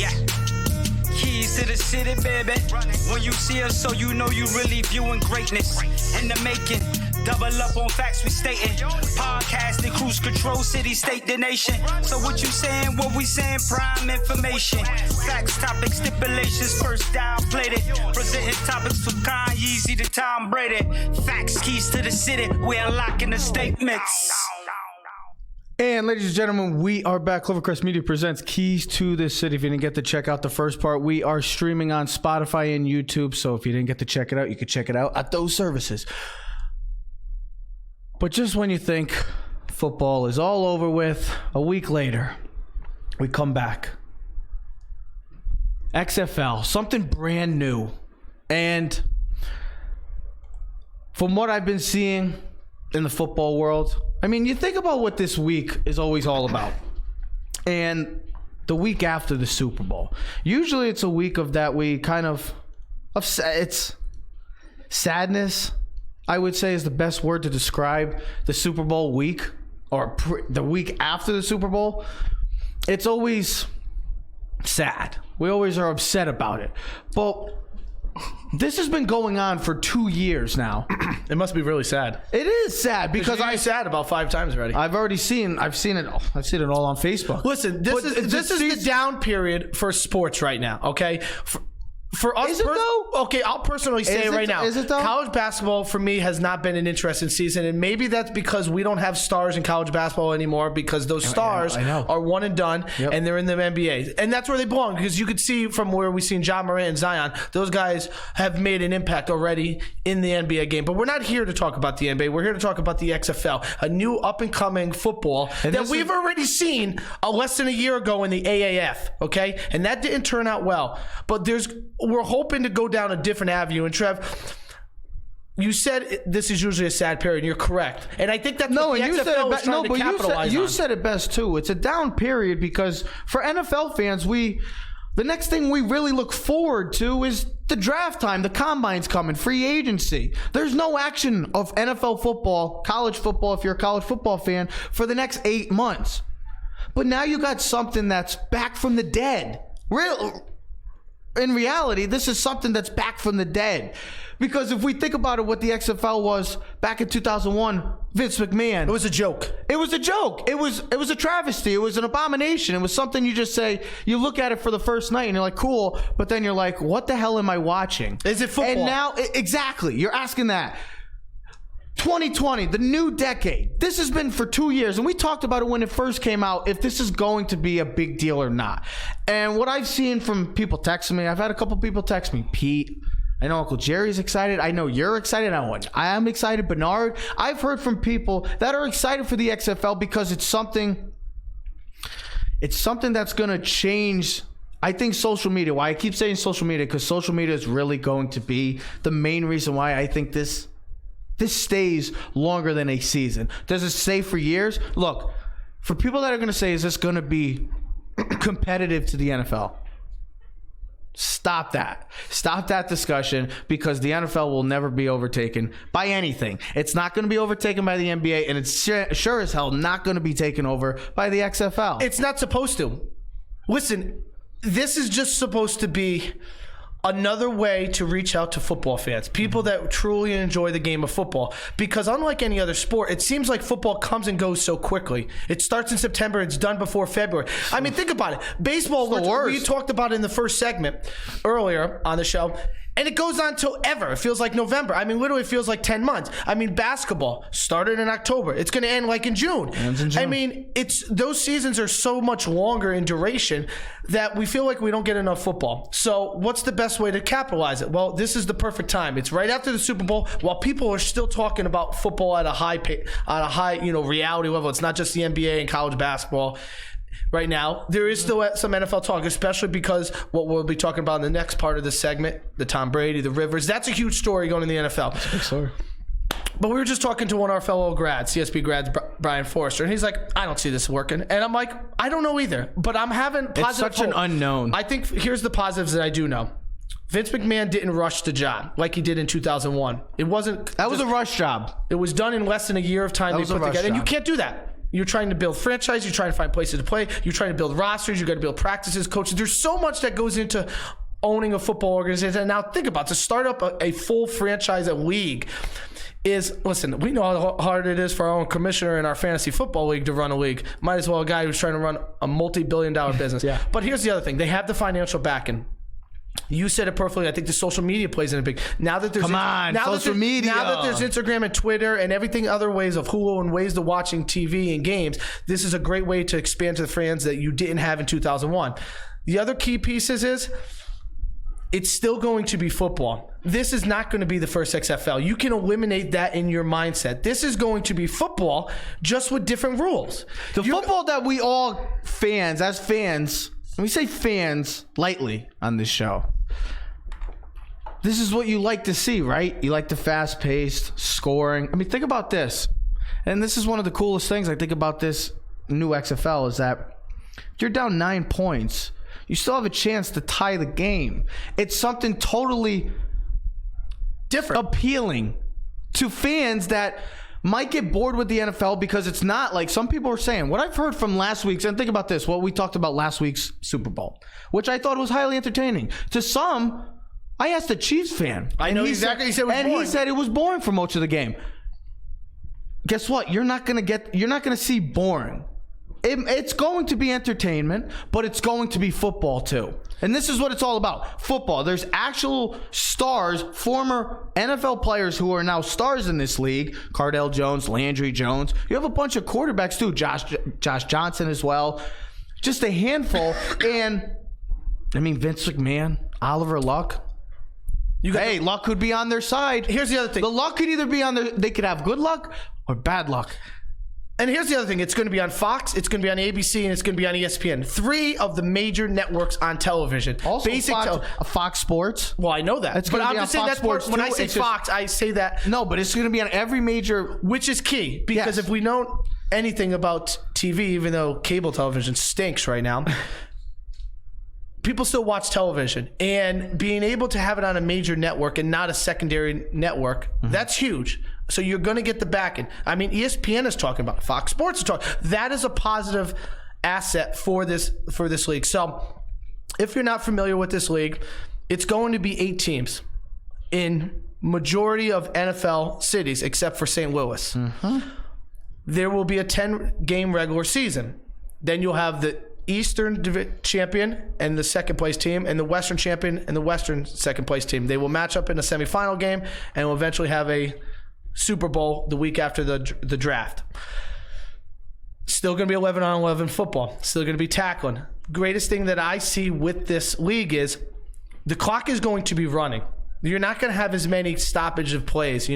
Yeah. Keys to the city, baby. When you see us, so you know you really viewing greatness in the making. Double up on facts we stating. Podcasting, cruise control, city, state, the nation. So what you saying, what we saying, prime information. Facts, topics, stipulations, first down, played it. Presenting topics from Kanye to Tom Brady. Facts, keys to the city, we unlocking the statements. And ladies and gentlemen, we are back. Clovercrest Media presents Keys to the City. If you didn't get to check out the first part, we are streaming on Spotify and YouTube. So if you didn't get to check it out, you can check it out at those services. But just when you think football is all over with, a week later, we come back. XFL, something brand new. And from what I've been seeing in the football world, I mean, you think about what this week is always all about. And the week after the Super Bowl. Usually it's a week of that we kind of it's sadness, I would say, is the best word to describe the Super Bowl week or the week after the Super Bowl. It's always sad. We always are upset about it. But this has been going on for 2 years now. It must be really sad. It is sad because I'm sad about 5 times already. I've seen it all on Facebook. Listen, this is the down period for sports right now, okay? For us, is it though? Okay, I'll personally say it right now. Is it though? College basketball for me has not been an interesting season, and maybe that's because we don't have stars in college basketball anymore because those stars are one and done, and they're in the NBA, and that's where they belong. Because you could see from where we've seen Ja Morant and Zion, those guys have made an impact already in the NBA game. But we're not here to talk about the NBA. We're here to talk about the XFL, a new up and coming football that we've already seen less than a year ago in the AAF. Okay, and that didn't turn out well. But we're hoping to go down a different avenue. And Trev, you said this is usually a sad period. You're correct, and I think that's what the XFL is trying to capitalize on. You said it best too. It's a down period because for NFL fans, the next thing we really look forward to is the draft time. The combine's coming, free agency. There's no action of NFL football, college football, if you're a college football fan, for the next 8 months. But now you got something that's back from the dead. In reality, this is something that's back from the dead. Because if we think about it, what the XFL was back in 2001, Vince McMahon. It was a joke. It was a joke. It was a travesty. It was an abomination. It was something you just say, you look at it for the first night and you're like, cool. But then you're like, what the hell am I watching? Is it football? And now, exactly. You're asking that. 2020, the new decade. This has been for 2 years, and we talked about it when it first came out, if this is going to be a big deal or not. And what I've seen from people texting me, I've had a couple people text me, Pete, I know Uncle Jerry's excited. I know you're excited. I am excited. Bernard. I've heard from people that are excited for the XFL because it's something that's going to change. I think social media, why I keep saying social media, because social media is really going to be the main reason why I think this stays longer than a season. Does it stay for years? Look, for people that are going to say, is this going to be competitive to the NFL? Stop that. Stop that discussion, because the NFL will never be overtaken by anything. It's not going to be overtaken by the NBA, and it's sure as hell not going to be taken over by the XFL. It's not supposed to. Listen, this is just supposed to be another way to reach out to football fans, people that truly enjoy the game of football. Because unlike any other sport, it seems like football comes and goes so quickly. It starts in September, it's done before February. I mean, think about it. Baseball, we talked about in the first segment earlier on the show, and it goes on till ever. It feels like November. I mean, literally it feels like 10 months. I mean, basketball started in October. It's going to end like in June. Ends in June. I mean, those seasons are so much longer in duration that we feel like we don't get enough football. So what's the best way to capitalize it? Well, this is the perfect time. It's right after the Super Bowl, while people are still talking about football at a high reality level. It's not just the NBA and college basketball. Right now, there is still some NFL talk, especially because what we'll be talking about in the next part of this segment, the Tom Brady, the Rivers, that's a huge story going in the NFL. That's a big story. But we were just talking to one of our fellow grads, CSB grads, Brian Forrester, and he's like, I don't see this working. And I'm like, I don't know either, but I'm having positive It's such an unknown. I think here's the positives that I do know. Vince McMahon didn't rush the job like he did in 2001. It wasn't. That was a rush job. It was done in less than a year of time. They put together, and you can't do that. You're trying to build franchise. You're trying to find places to play. You're trying to build rosters. You got to build practices, coaches. There's so much that goes into owning a football organization. And now think about it. To start up a full franchise, a league listen, we know how hard it is for our own commissioner in our fantasy football league to run a league. Might as well a guy who's trying to run a multi-billion-dollar business. Yeah. But here's the other thing. They have the financial backing. You said it perfectly. I think the social media plays in a big. Now that there's social media. Now that there's Instagram and Twitter and everything, other ways of Hulu and ways to watching TV and games, this is a great way to expand to the fans that you didn't have in 2001. The other key pieces is it's still going to be football. This is not going to be the first XFL. You can eliminate that in your mindset. This is going to be football, just with different rules. The football that we all as fans, and we say fans lightly on this show, this is what you like to see, right? You like the fast-paced scoring. I mean, think about this. And this is one of the coolest things I think about this new XFL is that you're down 9 points. You still have a chance to tie the game. It's something totally different, appealing to fans that might get bored with the NFL because it's not like some people are saying. What I've heard from last week's, and think about this, what we talked about last week's Super Bowl, which I thought was highly entertaining. To some, I asked a Chiefs fan. I know exactly. He said it was boring. He said it was boring for most of the game. Guess what? You're not gonna see boring. It's going to be entertainment, but it's going to be football too. And this is what it's all about. Football. There's actual stars, former NFL players who are now stars in this league. Cardell Jones, Landry Jones. You have a bunch of quarterbacks too. Josh Johnson as well. Just a handful. And, I mean, Vince McMahon, Oliver Luck. Luck could be on their side. Here's the other thing. The luck could either be on they could have good luck or bad luck. And here's the other thing. It's going to be on Fox, it's going to be on ABC, and it's going to be on ESPN. 3 of the major networks on television. Also, Fox Sports. Well, I know that. But I'm just saying that when I say Fox, I say that. No, but it's going to be on every major. Which is key. Because if we know anything about TV, even though cable television stinks right now, people still watch television. And being able to have it on a major network and not a secondary network, that's huge. So you're going to get the backing. I mean, ESPN is talking about it. Fox Sports is talking. That is a positive asset for this league. So if you're not familiar with this league, it's going to be 8 teams in majority of NFL cities except for St. Louis. There will be a 10-game regular season. Then you'll have the Eastern champion and the second place team, and the Western champion and the Western second place team. They will match up in a semifinal game and will eventually have a Super Bowl the week after the draft. Still going to be 11-on-11 football. Still going to be tackling. Greatest thing that I see with this league is the clock is going to be running. You're not going to have as many stoppage of plays,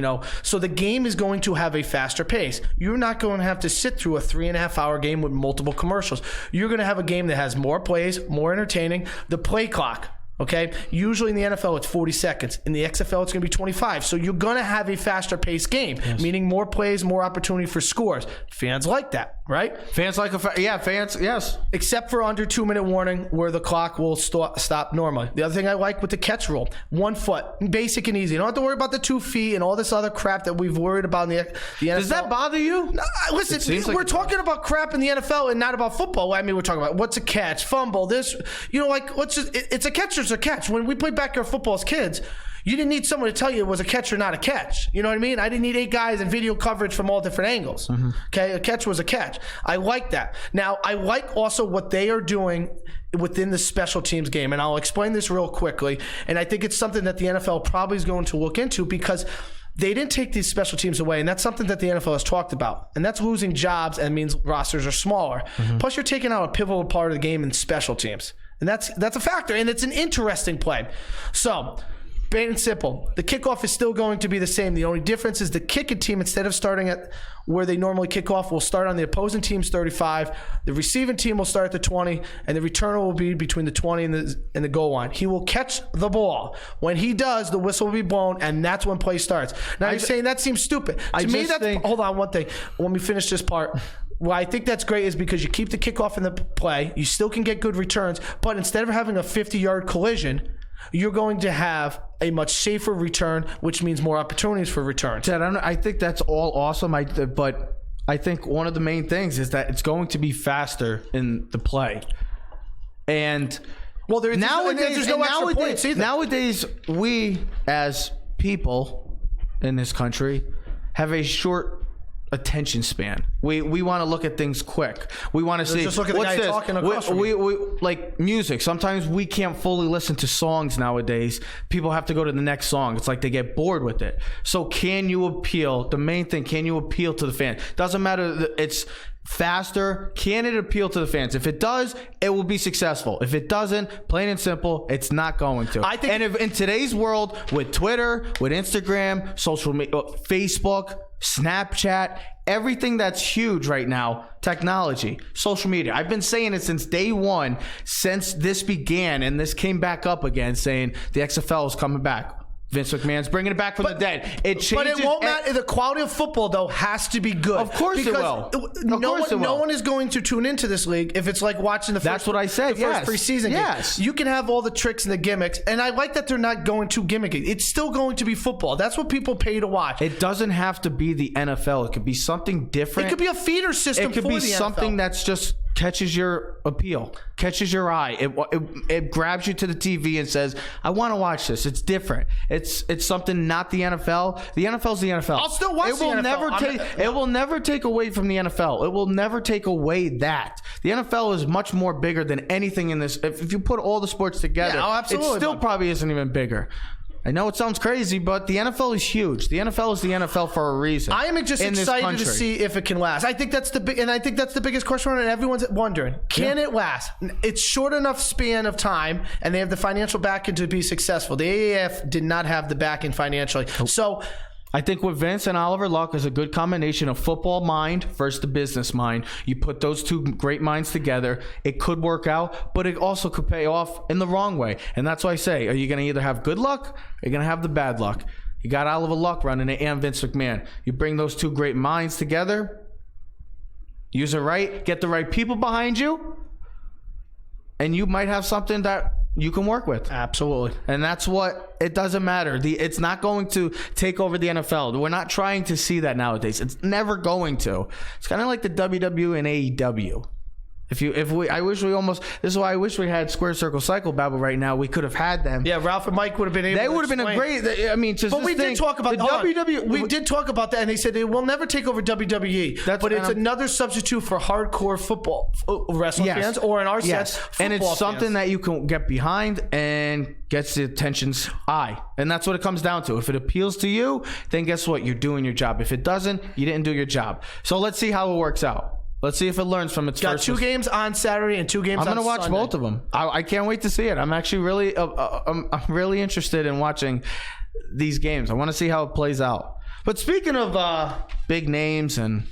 So the game is going to have a faster pace. You're not going to have to sit through a 3.5-hour game with multiple commercials. You're going to have a game that has more plays, more entertaining. The play clock. Okay, usually in the NFL it's 40 seconds. In the XFL it's going to be 25. So you're going to have a faster paced game, meaning more plays, more opportunity for scores. Fans like that, right? Fans like fans, yes. Except for under 2-minute warning where the clock will stop normally. The other thing I like with the catch rule, 1 foot, basic and easy. You don't have to worry about the 2 feet and all this other crap that we've worried about in the NFL. Does that bother you? No, listen, we're talking about crap in the NFL and not about football. I mean, we're talking about what's a catch, fumble, this, it's a catch. A catch. When we played backyard football as kids, you didn't need someone to tell you it was a catch or not a catch. You know what I mean? I didn't need 8 guys and video coverage from all different angles. Okay, a catch was a catch. I like that. Now, I like also what they are doing within the special teams game, and I'll explain this real quickly. And I think it's something that the NFL probably is going to look into because they didn't take these special teams away, and that's something that the NFL has talked about. And that's losing jobs and means rosters are smaller. Plus, you're taking out a pivotal part of the game in special teams. And that's a factor, and it's an interesting play. So, plain and simple, the kickoff is still going to be the same. The only difference is the kicking team, instead of starting at where they normally kick off, will start on the opposing team's 35. The receiving team will start at the 20, and the returner will be between the 20 and the goal line. He will catch the ball. When he does, the whistle will be blown, and that's when play starts. Now, you're saying that seems stupid. To me, hold on one thing. Let me finish this part. Well, I think that's great is because you keep the kickoff in the play. You still can get good returns, but instead of having a 50-yard collision, you're going to have a much safer return, which means more opportunities for returns. Ted, I think that's all awesome. But I think one of the main things is that it's going to be faster in the play. And well, there's no extra points either. Nowadays, we as people in this country have a short attention span. We want to look at things quick. We want to see just look at the what's guy this. talking across from you. We like music. Sometimes we can't fully listen to songs nowadays. People have to go to the next song. It's like they get bored with it. So can you appeal? The main thing, can you appeal to the fan? Doesn't matter. It's faster. Can it appeal to the fans? If it does, it will be successful. If it doesn't, plain and simple, it's not going to. I think, and if in today's world, with Twitter, with Instagram, social media, Facebook, Snapchat, everything that's huge right now, technology, social media. I've been saying it since day one, since this began, and this came back up again, saying the XFL is coming back. Vince McMahon's bringing it back from the dead. It changes. But it won't matter. The quality of football, though, has to be good. Of course it will. No one is going to tune into this league if it's like watching the first, That's what I said. first preseason game. You can have all the tricks and the gimmicks, and I like that they're not going too gimmicky. It's still going to be football. That's what people pay to watch. It doesn't have to be the NFL. It could be something different. It could be a feeder system. It could be something that's just catches your appeal, catches your eye. It grabs you to the TV and says, I want to watch this. It's different. It's something not the NFL. The NFL's the NFL. I'll still watch the NFL. It will never take away from the NFL. It will never take away that. The NFL is much more bigger than anything in this. If you put all the sports together, it still probably isn't even bigger. I know it sounds crazy, but the NFL is huge. The NFL is the NFL for a reason. I am just excited to see if it can last. I think that's the biggest question, and everyone's wondering: can it last? It's short enough span of time, and they have the financial backing to be successful. The AAF did not have the backing financially, so. I think with Vince and Oliver Luck is a good combination of football mind versus the business mind. You put those two great minds together, it could work out, but it also could pay off in the wrong way. And that's why I say, are you going to either have good luck or you're going to have the bad luck? You got Oliver Luck running it and Vince McMahon. You bring those two great minds together, use it right, get the right people behind you, and you might have something that you can work with. Absolutely. And that's what, it doesn't matter. It's not going to take over the NFL. We're not trying to see that nowadays. It's never going to. It's kind of like the WWE and AEW. I wish we had Square Circle Cycle Babble right now. We could have had them. Yeah, Ralph and Mike would have been able. They would have been a great. I mean, but we did talk about WWE. We did talk about that, and they said they will never take over WWE. But it's another substitute for hardcore football wrestling fans, or in our sense, football and it's something that you can get behind and gets the attention's eye, and that's what it comes down to. If it appeals to you, then guess what? You're doing your job. If it doesn't, you didn't do your job. So let's see how it works out. Let's see if it learns from its first. Got 2 games on Saturday and 2 games on Sunday. I'm going to watch both of them. I can't wait to see it. I'm actually really I'm really interested in watching these games. I want to see how it plays out. But speaking of big names and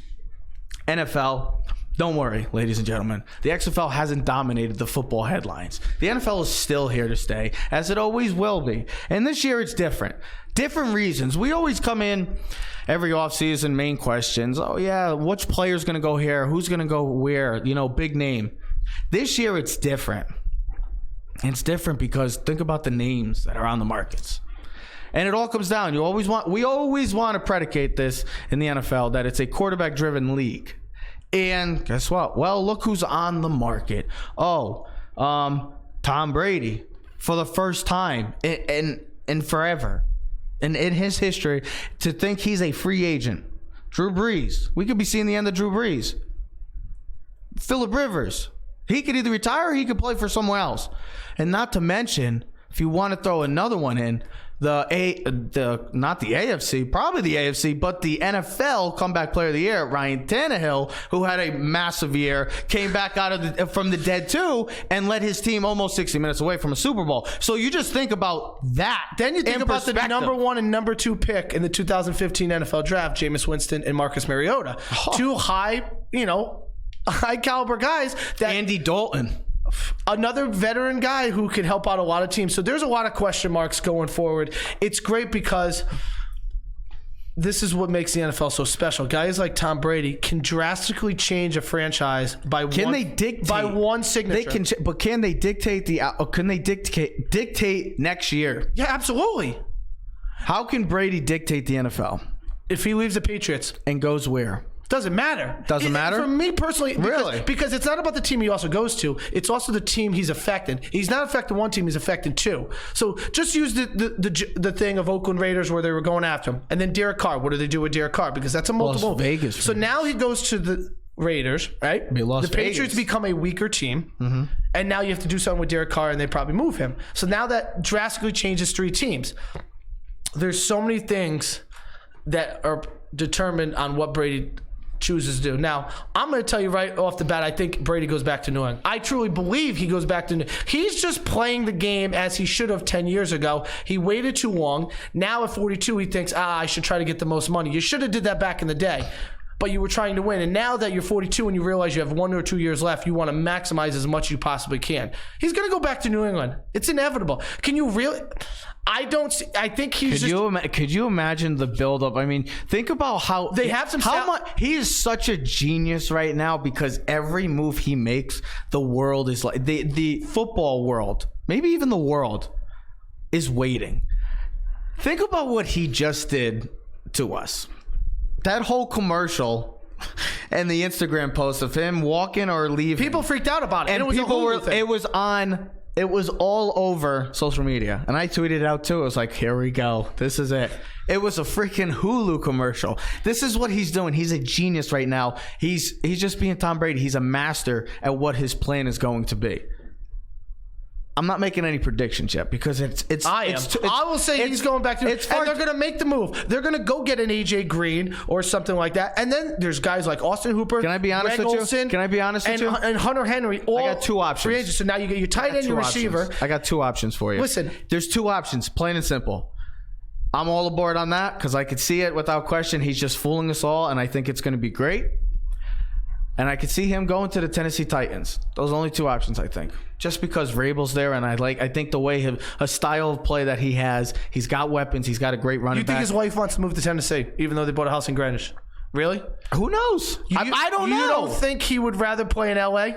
NFL, don't worry, ladies and gentlemen. The XFL hasn't dominated the football headlines. The NFL is still here to stay, as it always will be. And this year it's different. Different reasons. We always come in every offseason, main questions. Oh, yeah, which player's going to go here? Who's going to go where? Big name. This year it's different. It's different because think about the names that are on the markets. And it all comes down. We always want to predicate this in the NFL, that it's a quarterback-driven league. And guess what? Well, look who's on the market. Tom Brady, for the first time in forever. And in his history, to think he's a free agent. Drew Brees. We could be seeing the end of Drew Brees. Philip Rivers. He could either retire or he could play for someone else. And not to mention, if you want to throw another one in, not the AFC, probably the AFC, but the NFL comeback player of the year, Ryan Tannehill, who had a massive year, came back from the dead too, and led his team almost 60 minutes away from a Super Bowl. So you just think about that. Then you think about the number 1 and number 2 pick in the 2015 NFL draft, Jameis Winston and Marcus Mariota. Two high caliber guys. Andy Dalton. Another veteran guy who can help out a lot of teams. So there's a lot of question marks going forward. It's great because this is what makes the NFL so special. Guys like Tom Brady can drastically change a franchise by one signature. But can they dictate dictate next year? Yeah, absolutely. How can Brady dictate the NFL if he leaves the Patriots and goes where? Doesn't matter. Doesn't matter? For me personally, Really? because it's not about the team he also goes to. It's also the team he's affecting. He's not affecting one team, he's affecting two. So just use the thing of Oakland Raiders where they were going after him. And then Derek Carr. What do they do with Derek Carr? Because that's a multiple. Las Vegas. So now he goes to the Raiders, right? Las the Patriots Vegas. become a weaker team. Mm-hmm. And now you have to do something with Derek Carr, and they probably move him. So now that drastically changes three teams. There's so many things that are determined on what Brady chooses to do. Now, I'm going to tell you right off the bat, I think Brady goes back to New England. I truly believe he goes back to New England. He's just playing the game as he should have 10 years ago. He waited too long. Now at 42, he thinks, I should try to get the most money. You should have did that back in the day. But you were trying to win. And now that you're 42 and you realize you have 1 or 2 years left, you want to maximize as much as you possibly can. He's going to go back to New England. It's inevitable. Can you really? I don't see. I think he's Could you imagine the buildup? I mean, think about how they have some. How much he is such a genius right now because every move he makes, the world is like the football world, maybe even the world, is waiting. Think about what he just did to us. That whole commercial and the Instagram post of him walking or leaving. People freaked out about it. And it was all over social media. And I tweeted it out too. I was like, here we go. This is it. It was a freaking Hulu commercial. This is what he's doing. He's a genius right now. He's just being Tom Brady. He's a master at what his plan is going to be. I'm not making any predictions yet because I will say he's going back to and they're going to make the move. They're going to go get an AJ Green or something like that. And then there's guys like Austin Hooper. Can I be honest with you? Olsen, Can I be honest with you? And Hunter Henry. I got two options. Free agents. So now you get your tight end, your receiver. I got two options for you. Listen. There's two options, plain and simple. I'm all aboard on that because I could see it without question. He's just fooling us all, and I think it's going to be great. And I could see him going to the Tennessee Titans. Those are only two options, I think. Just because Vrabel's there, and I think the way a style of play that he has, he's got weapons, he's got a great running back. You think his wife wants to move to Tennessee, even though they bought a house in Greenwich? Really? Who knows? I don't know. You don't think he would rather play in L.A.?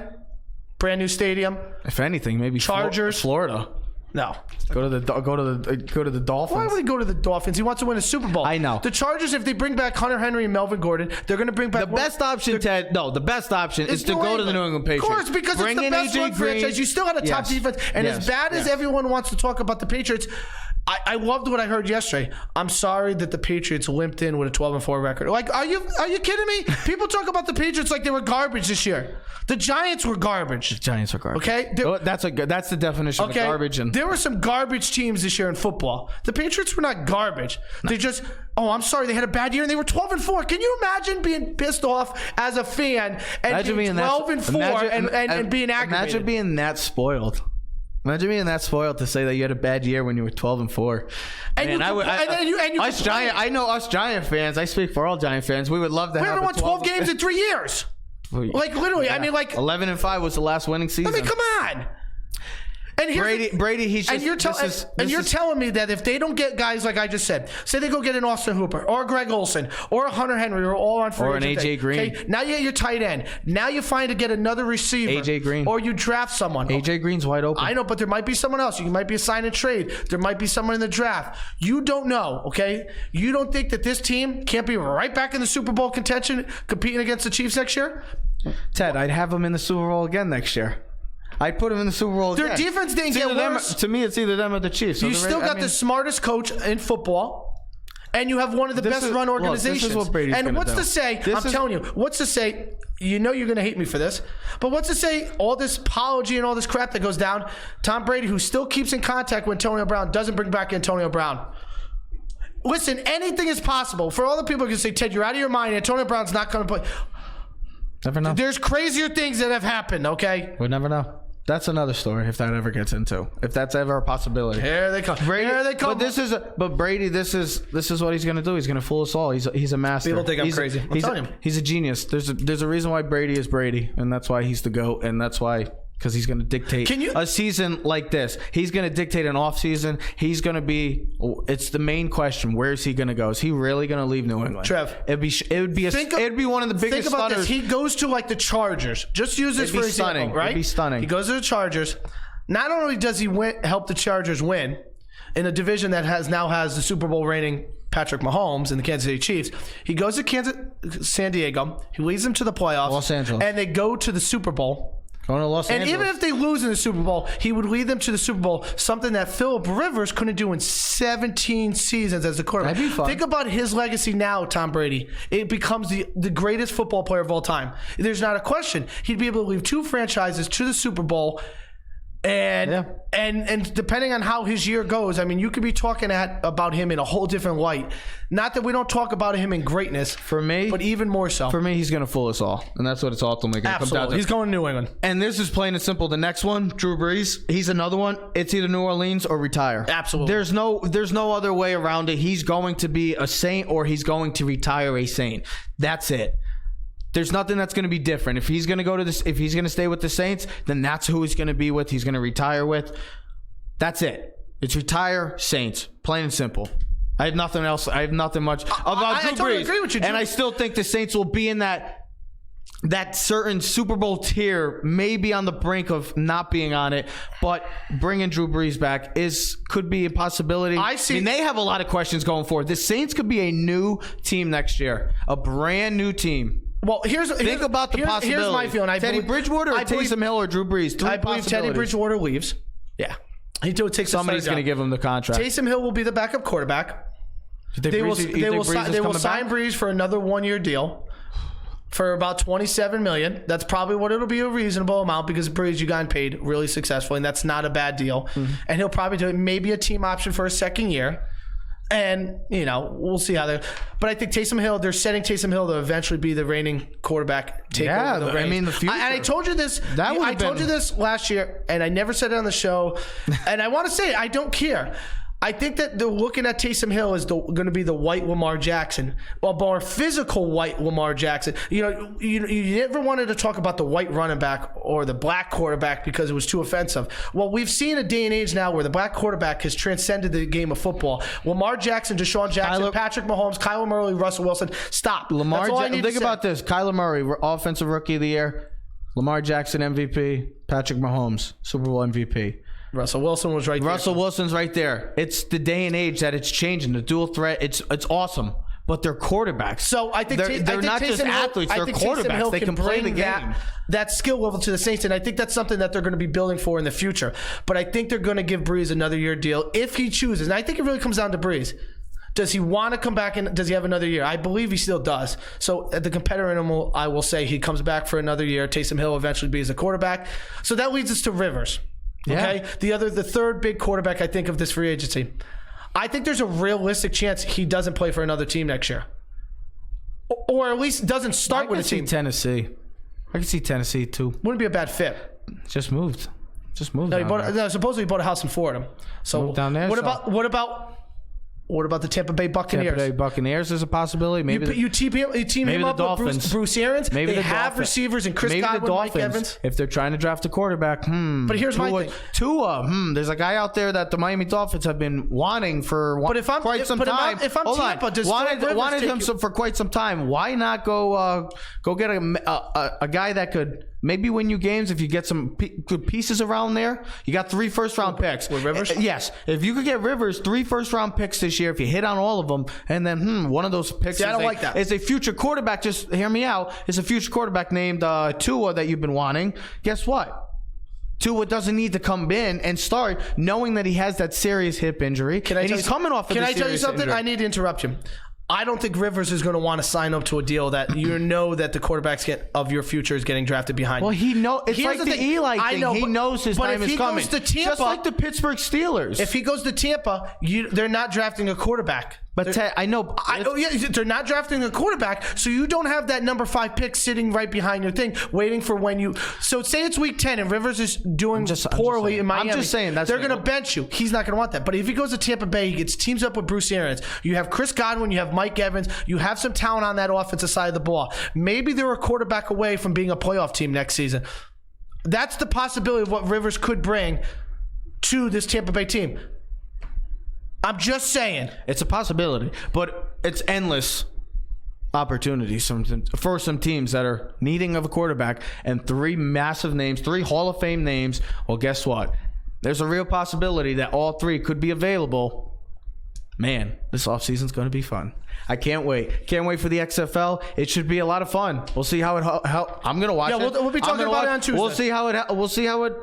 Brand new stadium? If anything, maybe Chargers? Florida. No. Go to the Dolphins. Why would he go to the Dolphins? He wants to win a Super Bowl. I know. The Chargers, if they bring back Hunter Henry and Melvin Gordon, they're going to bring back the best option. Ted, no, the best option is to go to the New England Patriots. Of course, because bring it's the best run franchise. You still got a top defense, and as bad as everyone wants to talk about the Patriots, I loved what I heard yesterday. I'm sorry that the Patriots limped in with a 12-4 record. Like, are you kidding me? People talk about the Patriots like they were garbage this year. The Giants were garbage. The Giants are garbage. Okay, that's the definition of garbage. And there were some garbage teams this year in football. The Patriots were not garbage. No. They just I'm sorry, they had a bad year and they were 12-4. Can you imagine being pissed off as a fan and being 12-4 and being aggravated? Imagine being that spoiled. Imagine being that spoiled to say that you had a bad year when you were 12-4. I know us Giant fans. I speak for all Giant fans. We would love to have. We haven't won 12 games in 3 years. Like literally, I mean, like 11-5 was the last winning season. I mean, come on. And Brady, he's just. And you're telling me that if they don't get guys like I just said, say they go get an Austin Hooper or a Greg Olsen or a Hunter Henry or all on free agent, or an AJ Green. Okay, now you get your tight end. Now you find to get another receiver. AJ Green. Or you draft someone. AJ Green's wide open. I know, but there might be someone else. You might be a sign and trade. There might be someone in the draft. You don't know, okay? You don't think that this team can't be right back in the Super Bowl contention, competing against the Chiefs next year? Ted, I'd have them in the Super Bowl again next year. I'd put them in the Super Bowl again. Their defense didn't get worse. To me, it's either them or the Chiefs. So you still got the smartest coach in football, and you have one of the best run organizations. This is what Brady's and what's to say, telling you, what's to say, you know you're going to hate me for this, but what's to say all this apology and all this crap that goes down, Tom Brady, who still keeps in contact with Antonio Brown, doesn't bring back Antonio Brown. Listen, anything is possible. For all the people who can say, Ted, you're out of your mind, Antonio Brown's not going to play. Never know. There's crazier things that have happened, okay? We'll never know. That's another story if that ever gets into. If that's ever a possibility. Here they come. Brady, Here they come. But Brady, this is what he's going to do. He's going to fool us all. He's a master. People think I'm crazy. I'm telling you. He's a genius. There's a reason why Brady is Brady, and that's why he's the GOAT, and that's why because he's going to dictate a season like this. He's going to dictate an off season. He's going to be. It's the main question. Where is he going to go? Is he really going to leave New England? Trev, it'd be one of the biggest. Think about stunners. this. He goes to like the Chargers. Just use this for example, right? It'd be stunning. He goes to the Chargers. Not only does he help the Chargers win, in a division that now has the Super Bowl reigning Patrick Mahomes and the Kansas City Chiefs. He goes to San Diego. He leads them to the playoffs. Los Angeles. And they go to the Super Bowl. Going to Los Angeles. And even if they lose in the Super Bowl, he would lead them to the Super Bowl, something that Philip Rivers couldn't do in 17 seasons as the quarterback. That'd be fun. Think about his legacy now, Tom Brady. It becomes the greatest football player of all time. There's not a question. He'd be able to lead 2 franchises to the Super Bowl. And depending on how his year goes, I mean, you could be talking about him in a whole different light. Not that we don't talk about him in greatness, for me, but even more so. For me, he's going to fool us all, and that's what it's ultimately going to come down to. He's going to New England. And this is plain and simple. The next one, Drew Brees, he's another one. It's either New Orleans or retire. Absolutely. There's no other way around it. He's going to be a Saint or he's going to retire a Saint. That's it. There's nothing that's going to be different. If he's going to go to this, if he's going to stay with the Saints, then that's who he's going to be with. He's going to retire with. That's it. It's retire, Saints. Plain and simple. I have nothing else. I have nothing much about Drew Brees. Totally agree with you, and I still think the Saints will be in that certain Super Bowl tier, maybe on the brink of not being on it, but bringing Drew Brees back could be a possibility. I mean, they have a lot of questions going forward. The Saints could be a new team next year, a brand new team. Well, think about the possibility. Here's my feeling. Teddy Bridgewater or Taysom Hill or Drew Brees? I believe Teddy Bridgewater leaves. Yeah. Somebody's going to give him the contract. Taysom Hill will be the backup quarterback. They will sign Brees for another 1-year deal for about $27 million. That's probably what it'll be, a reasonable amount, because Brees, you got paid really successfully, and that's not a bad deal. Mm-hmm. And he'll probably do it, maybe a team option for a second year. And, we'll see how but I think Taysom Hill, they're setting Taysom Hill to eventually be the reigning quarterback. The future. And I told you this. I told you this last year, and I never said it on the show. And I want to say it, I don't care. I think that they're looking at Taysom Hill as going to be the white Lamar Jackson, or more physical white Lamar Jackson. You never wanted to talk about the white running back or the black quarterback because it was too offensive. Well, we've seen a day and age now where the black quarterback has transcended the game of football. Lamar Jackson, Deshaun Jackson, Patrick Mahomes, Kyler Murray, Russell Wilson. Stop. Think about this. Kyler Murray, Offensive Rookie of the Year. Lamar Jackson, MVP. Patrick Mahomes, Super Bowl MVP. Russell Wilson was right there. Russell Wilson's right there. It's the day and age that it's changing. The dual threat, it's awesome. But they're quarterbacks. So I think they're not just athletes, they're quarterbacks. They can play the game. That skill level to the Saints, and I think that's something that they're going to be building for in the future. But I think they're going to give Brees another year deal if he chooses. And I think it really comes down to Brees. Does he want to come back and does he have another year? I believe he still does. So at the competitor animal, I will say he comes back for another year. Taysom Hill eventually be as a quarterback. So that leads us to Rivers. Okay, the third big quarterback I think of this free agency. I think there's a realistic chance he doesn't play for another team next year, or at least doesn't start with a team. Tennessee. I can see Tennessee too. Wouldn't be a bad fit. Just moved. No, supposedly he bought a house in Florida. So moved down there. What about the Tampa Bay Buccaneers? Tampa Bay Buccaneers is a possibility. Maybe you team him up with Bruce Arians. Maybe they have receivers and Chris Godwin, Mike Evans. If they're trying to draft a quarterback, But here's my thing. Tua, there's a guy out there that the Miami Dolphins have been wanting for quite some time. If I'm Tampa, wanted him for quite some time. Why not go get a guy that could maybe win you games if you get some good pieces around there? You got 3 first-round picks. With Rivers? Yes. If you could get Rivers 3 first-round picks this year, if you hit on all of them, and then one of those picks is a future quarterback, just hear me out, is a future quarterback named Tua that you've been wanting, guess what? Tua doesn't need to come in and start knowing that he has that serious hip injury. He's coming off of a serious injury. Can I tell you something? I need to interrupt you. I don't think Rivers is going to want to sign up to a deal that that the quarterbacks of your future is getting drafted behind. Well, it's like the Eli thing. He knows his time is coming. Goes to Tampa, just like the Pittsburgh Steelers. If he goes to Tampa, they're not drafting a quarterback. But they're not drafting a quarterback, so you don't have that number 5 pick sitting right behind your thing, waiting for when you. So say it's week 10 and Rivers is doing poorly in Miami. I'm just saying they're going to bench you. He's not going to want that. But if he goes to Tampa Bay, he gets teams up with Bruce Arians. You have Chris Godwin, you have Mike Evans, you have some talent on that offensive side of the ball. Maybe they're a quarterback away from being a playoff team next season. That's the possibility of what Rivers could bring to this Tampa Bay team. I'm just saying. It's a possibility, but it's endless opportunities for some teams that are needing of a quarterback, and 3 massive names, 3 Hall of Fame names. Well, guess what? there's a real possibility that all three could be available. Man, this offseason's going to be fun. I can't wait. Can't wait for the XFL. It should be a lot of fun. We'll see how I'm going to watch it. We'll be talking about it on Tuesday. We'll see how it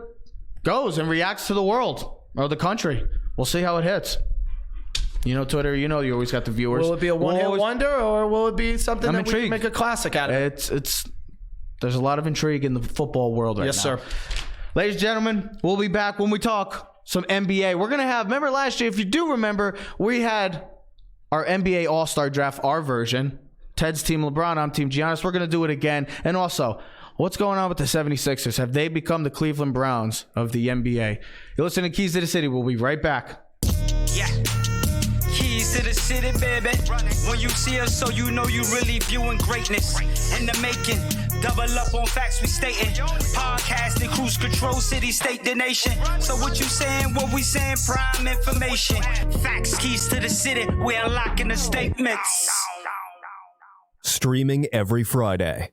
goes and reacts to the world or the country. We'll see how it hits. You know, Twitter, you always got the viewers. Will it be a one-hit wonder, or will it be something that we can make a classic out of it? There's a lot of intrigue in the football world right now. Yes, sir. Ladies and gentlemen, we'll be back when we talk some NBA. We're going to remember last year, if you do remember, we had our NBA All-Star Draft, our version. Ted's Team LeBron, I'm Team Giannis. We're going to do it again. And also, what's going on with the 76ers? Have they become the Cleveland Browns of the NBA? You're listening to Keys to the City. We'll be right back. Yeah. Keys to the city, baby. When you see us, so you know you really viewing greatness in the making. Double up on facts we stating. Podcasting, cruise control, city, state, the nation. So what you saying, what we saying, prime information. Facts, keys to the city, we're unlocking the statements. Streaming every Friday.